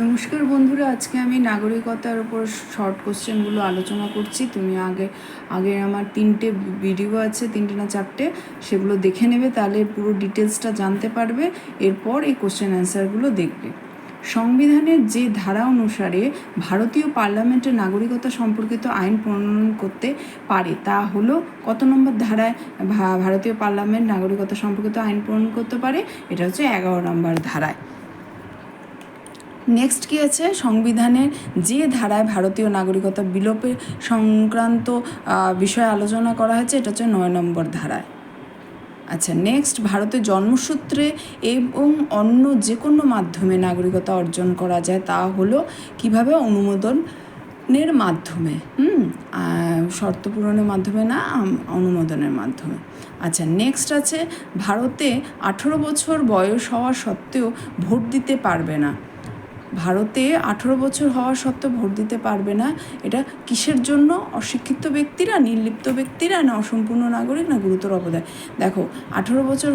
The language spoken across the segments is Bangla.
নমস্কার বন্ধুরা, আজকে আমি নাগরিকতার উপর শর্ট কোশ্চেনগুলো আলোচনা করছি। তুমি আগে আমার 3টে ভিডিও আছে, 3টে না 4টে, সেগুলো দেখে নেবে, তাহলে পুরো ডিটেলসটা জানতে পারবে। এরপর এই কোশ্চেন অ্যান্সারগুলো দেখবে। সংবিধানের যে ধারা অনুসারে ভারতীয় পার্লামেন্টে নাগরিকতা সম্পর্কিত আইন প্রণয়ন করতে পারে তা হলো কত নম্বর ধারায় ভারতীয় পার্লামেন্ট নাগরিকতা সম্পর্কিত আইন প্রণয়ন করতে পারে? এটা হচ্ছে 11 নম্বর ধারায়। নেক্সট কী আছে? সংবিধানের যে ধারায় ভারতীয় নাগরিকতা বিলোপের সংক্রান্ত বিষয়ে আলোচনা করা হয়েছে, এটা হচ্ছে 9 নম্বর ধারায়। আচ্ছা, নেক্সট, ভারতের জন্মসূত্রে এবং অন্য যে কোনো মাধ্যমে নাগরিকতা অর্জন করা যায়, তা হলো কিভাবে? অনুমোদনের মাধ্যমে। শর্ত পূরণের মাধ্যমে না, অনুমোদনের মাধ্যমে। আচ্ছা, নেক্সট আছে, ভারতে 18 বছর বয়স হওয়া সত্ত্বেও ভোট দিতে পারবে না। ভারতে 18 বছর হওয়া সত্ত্বেও ভোট দিতে পারবে না, এটা কিসের জন্য? অশিক্ষিত ব্যক্তিরা, নির্লিপ্ত ব্যক্তিরা, না অসম্পূর্ণ নাগরিক, না গুরুতর অপরাধ? দেখো, 18 বছর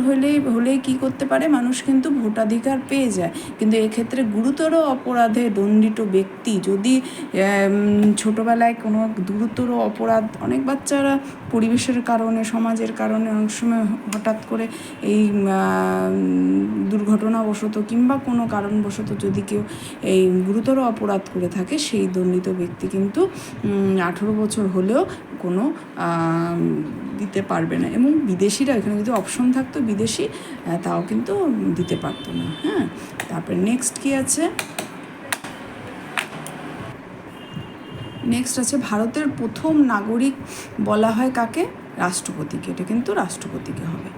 হলেই কি করতে পারে? মানুষ কিন্তু ভোটাধিকার পেয়ে যায়। কিন্তু এক্ষেত্রে গুরুতর অপরাধে দণ্ডিত ব্যক্তি যদি ছোটোবেলায় কোনো গুরুতর অপরাধ, অনেক বাচ্চারা পরিবেশের কারণে, সমাজের কারণে অনেক সময় হঠাৎ করে এই দুর্ঘটনাবশত কিংবা কোনো কারণবশত যদি কেউ এই গুরুতর অপরাধ করে থাকে, সেই দণ্ডিত ব্যক্তি কিন্তু 18 বছর হলেও কোনো দিতে পারবে না। এবং বিদেশিরা, এখানে যদি অপশন থাকতো বিদেশি, তাও কিন্তু দিতে পারতো না। হ্যাঁ, তারপরে নেক্সট কী আছে? নেক্সট আছে, ভারতের প্রথম নাগরিক বলা হয় কাকে? রাষ্ট্রপতিকে। এটা কিন্তু রাষ্ট্রপতিকে হবে।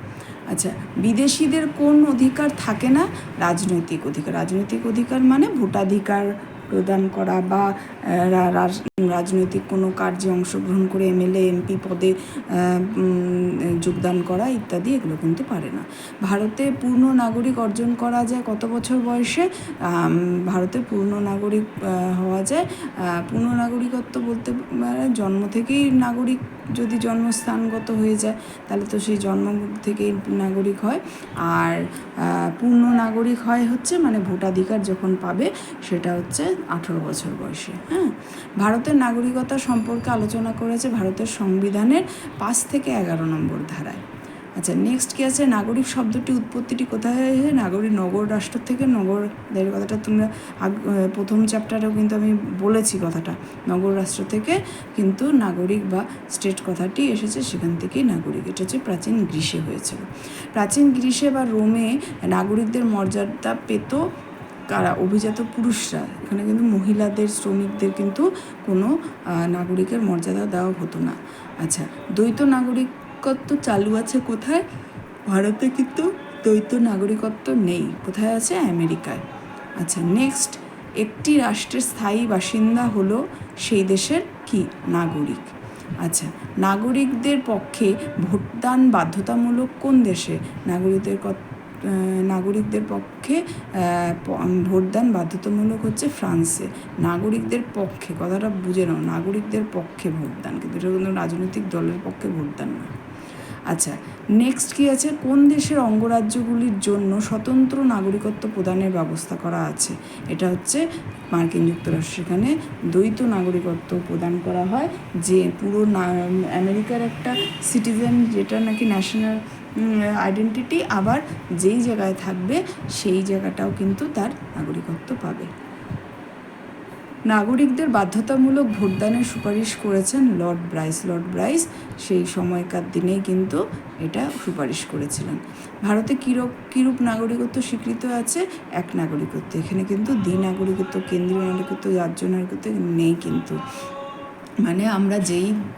আচ্ছা, বিদেশিদের কোন অধিকার থাকে না? রাজনৈতিক অধিকার। রাজনৈতিক অধিকার মানে ভোটাধিকার প্রদান করা বা রাজনৈতিক কোনো কার্যে অংশগ্রহণ করে এমএলএ এমপি পদে যোগদান করা ইত্যাদি, এগুলো কিন্তু পারে না। ভারতে পূর্ণ নাগরিক অর্জন করা যায় কত বছর বয়সে? ভারতে পূর্ণ নাগরিক হওয়া যায়, পূর্ণ নাগরিকত্ব বলতে জন্ম থেকেই নাগরিক, যদি জন্মস্থানগত হয়ে যায় তাহলে তো সেই জন্ম থেকেই নাগরিক হয়। আর পূর্ণ নাগরিক হয় হচ্ছে মানে ভোটাধিকার যখন পাবে, সেটা হচ্ছে 18 বছর বয়সে। হ্যাঁ, ভারতের নাগরিকতা সম্পর্কে আলোচনা করেছে ভারতের সংবিধানের 5 থেকে 11 নম্বর ধারায়। আচ্ছা, নেক্সট কী আছে? নাগরিক শব্দটি উৎপত্তিটি কোথায় হয়েছে? নাগরিক নগর রাষ্ট্র থেকে। নগরদের কথাটা তোমরা প্রথম চ্যাপ্টারেও কিন্তু আমি বলেছি কথাটা, নগর রাষ্ট্র থেকে কিন্তু নাগরিক বা স্টেট কথাটি এসেছে, সেখান থেকেই নাগরিক। এটা হচ্ছে প্রাচীন গ্রীসে হয়েছিল। প্রাচীন গ্রীসে বা রোমে নাগরিকদের মর্যাদা পেত কারা? অভিজাত পুরুষরা। এখানে কিন্তু মহিলাদের, শ্রমিকদের কিন্তু কোনো নাগরিকের মর্যাদা দেওয়া হতো না। আচ্ছা, দ্বৈত নাগরিকত্ব চালু আছে কোথায়? ভারতে কিন্তু দ্বৈত নাগরিকত্ব নেই। কোথায় আছে? আমেরিকায়। আচ্ছা, নেক্সট, একটি রাষ্ট্রের স্থায়ী বাসিন্দা হলো সেই দেশের কি? নাগরিক। আচ্ছা, নাগরিকদের পক্ষে ভোটদান বাধ্যতামূলক কোন দেশে? নাগরিকদের পক্ষে ভোটদান বাধ্যতামূলক হচ্ছে ফ্রান্সে। নাগরিকদের পক্ষে, কথাটা বুঝে নাও, নাগরিকদের পক্ষে ভোটদান, কিন্তু এটা কোনো রাজনৈতিক দলের পক্ষে ভোটদান না। আচ্ছা, নেক্সট কী আছে? কোন দেশের অঙ্গরাজ্যগুলির জন্য স্বতন্ত্র নাগরিকত্ব প্রদানের ব্যবস্থা করা আছে? এটা হচ্ছে মার্কিন যুক্তরাষ্ট্র। সেখানে দ্বৈত নাগরিকত্ব প্রদান করা হয়, যে পুরো আমেরিকার একটা সিটিজেন, যেটা নাকি ন্যাশনাল আইডেন্টিটি, আবার যেই জায়গায় থাকবে সেই জায়গাটাও কিন্তু তার নাগরিকত্ব পাবে। নাগরিকদের বাধ্যতামূলক ভোটদানের সুপারিশ করেছেন লর্ড ব্রাইস। লর্ড ব্রাইস সেই সময়কার দিনেই কিন্তু এটা সুপারিশ করেছিলেন। ভারতে কীরূপ নাগরিকত্ব স্বীকৃত আছে? এক নাগরিকত্ব। এখানে কিন্তু দ্বিনাগরিকত্ব, কেন্দ্রীয় নাগরিকত্ব, রাজ্য নাগরিকত্ব নেই কিন্তু। মানে আমরা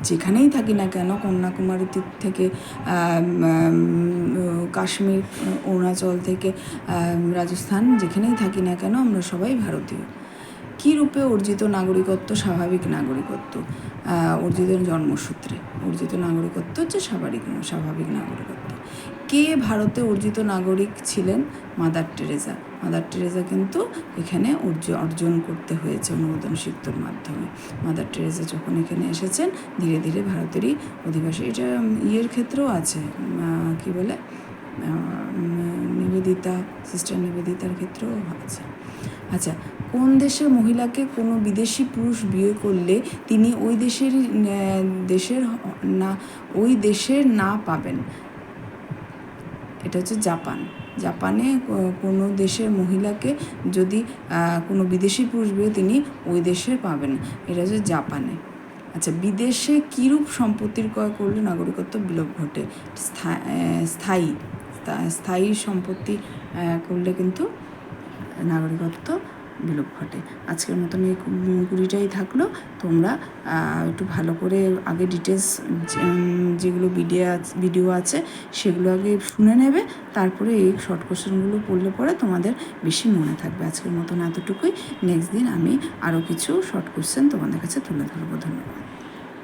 যেখানেই থাকি না কেন, কন্যাকুমারী থেকে কাশ্মীর, অরুণাচল থেকে রাজস্থান, যেখানেই থাকি না কেন আমরা সবাই ভারতীয়। কী রূপে অর্জিত নাগরিকত্ব স্বাভাবিক নাগরিকত্ব? অর্জিত জন্মসূত্রে। অর্জিত নাগরিকত্ব হচ্ছে স্বাভাবিক নাগরিকত্ব। কে ভারতে অর্জিত নাগরিক ছিলেন? Mother Teresa. মাদার টেরেসা কিন্তু এখানে অর্জন করতে হয়েছে অনুমোদন সিদ্ধর মাধ্যমে। মাদার টেরেসা যখন এখানে এসেছেন, ধীরে ধীরে ভারতেরই অধিবাসী। এটা ইয়ের ক্ষেত্রেও আছে, কি বলে, নিবেদিতা, সিস্টার নিবেদিতার ক্ষেত্রেও আছে। আচ্ছা, কোন দেশের মহিলাকে কোনো বিদেশি পুরুষ বিয়ে করলে তিনি ওই দেশের না পাবেন? এটা হচ্ছে জাপান। জাপানে কোনো দেশের মহিলাকে যদি কোনো বিদেশি পুরুষ বিয়ে তিনি ওই দেশের পাবেন না, এটা হচ্ছে জাপানে। আচ্ছা, বিদেশে কীরূপ সম্পত্তির ক্রয় করলে নাগরিকত্ব বিলোপ ঘটে? স্থায়ী সম্পত্তি করলে কিন্তু নাগরিকত্ব বিলোপ ঘটে। আজকের মতন এই 20টাই থাকলো। তোমরা একটু ভালো করে আগে ডিটেলস যেগুলো ভিডিও আছে সেগুলো আগে শুনে নেবে, তারপরে এই শর্ট কোশ্চেনগুলো পড়লে পরে তোমাদের বেশি মনে থাকবে। আজকের মতন এতটুকুই। নেক্সট দিন আমি আরও কিছু শর্ট কোশ্চেন তোমাদের কাছে তুলে ধরবো। ধন্যবাদ।